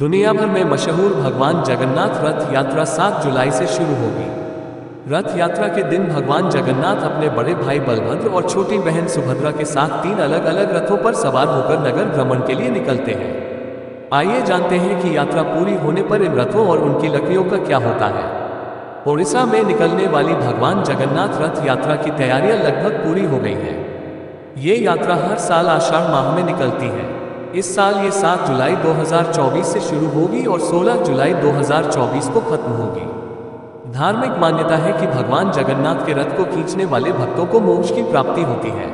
दुनिया भर में मशहूर भगवान जगन्नाथ रथ यात्रा 7 जुलाई से शुरू होगी। रथ यात्रा के दिन भगवान जगन्नाथ अपने बड़े भाई बलभद्र और छोटी बहन सुभद्रा के साथ 3 अलग अलग रथों पर सवार होकर नगर भ्रमण के लिए निकलते हैं। आइए जानते हैं कि यात्रा पूरी होने पर इन रथों और उनकी लकड़ियों का क्या होता है। ओडिशा में निकलने वाली भगवान जगन्नाथ रथ यात्रा की तैयारियां लगभग पूरी हो गई हैं। ये यात्रा हर साल आषाढ़ माह में निकलती है। इस साल ये 7 जुलाई 2024 से शुरू होगी और 16 जुलाई 2024 को खत्म होगी। धार्मिक मान्यता है कि भगवान जगन्नाथ के रथ को खींचने वाले भक्तों को मोक्ष की प्राप्ति होती है।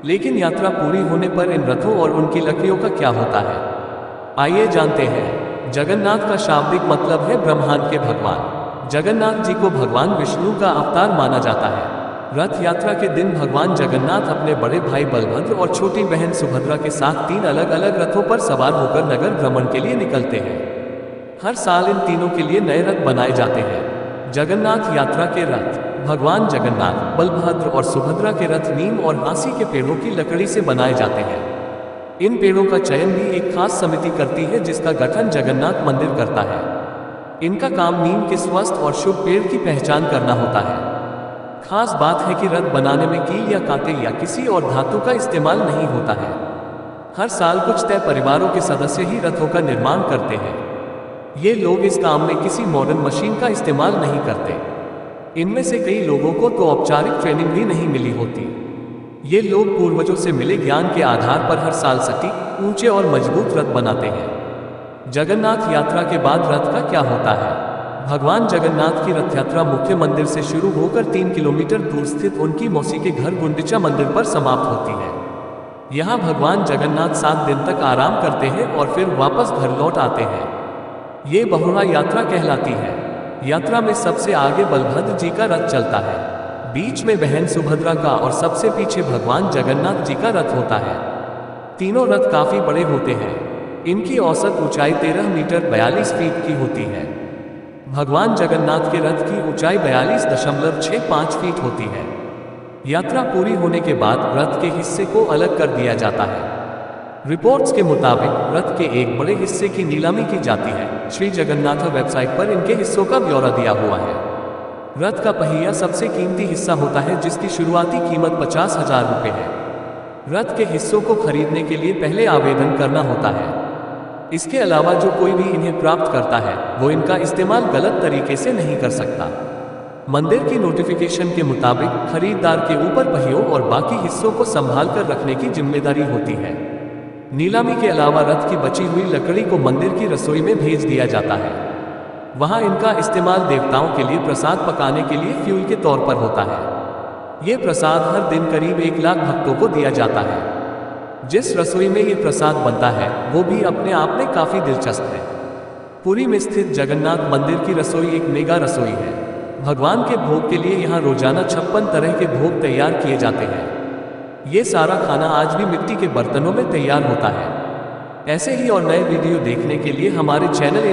लेकिन यात्रा पूरी होने पर इन रथों और उनकी लकड़ियों का क्या होता है, आइए जानते हैं। जगन्नाथ का शाब्दिक मतलब है ब्रह्मांड के भगवान। जगन्नाथ जी को भगवान विष्णु का अवतार माना जाता है। रथ यात्रा के दिन भगवान जगन्नाथ अपने बड़े भाई बलभद्र और छोटी बहन सुभद्रा के साथ 3 अलग अलग रथों पर सवार होकर नगर भ्रमण के लिए निकलते हैं। हर साल इन तीनों के लिए नए रथ बनाए जाते हैं। जगन्नाथ यात्रा के रथ भगवान जगन्नाथ, बलभद्र और सुभद्रा के रथ नीम और हांसी के पेड़ों की लकड़ी से बनाए जाते हैं। इन पेड़ों का चयन भी एक खास समिति करती है जिसका गठन जगन्नाथ मंदिर करता है। इनका काम नीम के स्वस्थ और शुभ पेड़ की पहचान करना होता है। खास बात है कि रथ बनाने में कील या कांटे या किसी और धातु का इस्तेमाल नहीं होता है। हर साल कुछ तय परिवारों के सदस्य ही रथों का निर्माण करते हैं। ये लोग इस काम में किसी मॉडर्न मशीन का इस्तेमाल नहीं करते। इनमें से कई लोगों को तो औपचारिक ट्रेनिंग भी नहीं मिली होती। ये लोग पूर्वजों से मिले ज्ञान के आधार पर हर साल सटीक, ऊंचे और मजबूत रथ बनाते हैं। जगन्नाथ यात्रा के बाद रथ का क्या होता है। भगवान जगन्नाथ की रथ यात्रा मुख्य मंदिर से शुरू होकर 3 किलोमीटर दूर स्थित उनकी मौसी के घर गुंडिचा मंदिर पर समाप्त होती है। यहाँ भगवान जगन्नाथ 7 दिन तक आराम करते हैं और फिर वापस घर लौट आते हैं। ये बहुड़ा यात्रा कहलाती है। यात्रा में सबसे आगे बलभद्र जी का रथ चलता है, बीच में बहन सुभद्रा का और सबसे पीछे भगवान जगन्नाथ जी का रथ होता है। तीनों रथ काफी बड़े होते हैं। इनकी औसत ऊंचाई 13 मीटर 42 फीट की होती है। भगवान जगन्नाथ के रथ की ऊंचाई 42.65 फीट होती है। यात्रा पूरी होने के बाद रथ के हिस्से को अलग कर दिया जाता है। रिपोर्ट्स के मुताबिक रथ के एक बड़े हिस्से की नीलामी की जाती है। श्री जगन्नाथ वेबसाइट पर इनके हिस्सों का ब्यौरा दिया हुआ है। रथ का पहिया सबसे कीमती हिस्सा होता है जिसकी शुरुआती कीमत 50,000 रुपये है। रथ के हिस्सों को खरीदने के लिए पहले आवेदन करना होता है। इसके अलावा जो कोई भी इन्हें प्राप्त करता है वो इनका इस्तेमाल गलत तरीके से नहीं कर सकता। मंदिर की नोटिफिकेशन के मुताबिक खरीदार के ऊपर पहियों और बाकी हिस्सों को संभाल कर रखने की जिम्मेदारी होती है। नीलामी के अलावा रथ की बची हुई लकड़ी को मंदिर की रसोई में भेज दिया जाता है। वहां इनका इस्तेमाल देवताओं के लिए प्रसाद पकाने के लिए फ्यूल के तौर पर होता है। ये प्रसाद हर दिन करीब 1 लाख भक्तों को दिया जाता है। जिस रसोई में ये प्रसाद बनता है वो भी अपने आप में काफी दिलचस्प है। पुरी में स्थित जगन्नाथ मंदिर की रसोई एक मेगा रसोई है। भगवान के भोग के लिए यहाँ रोजाना 56 तरह के भोग तैयार किए जाते हैं। ये सारा खाना आज भी मिट्टी के बर्तनों में तैयार होता है। ऐसे ही और नए वीडियो देखने के लिए हमारे चैनल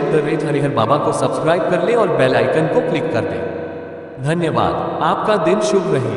@हरिहर बाबा को सब्सक्राइब कर लें और बेल आइकन को क्लिक कर दें। धन्यवाद। आपका दिन शुभ रहे।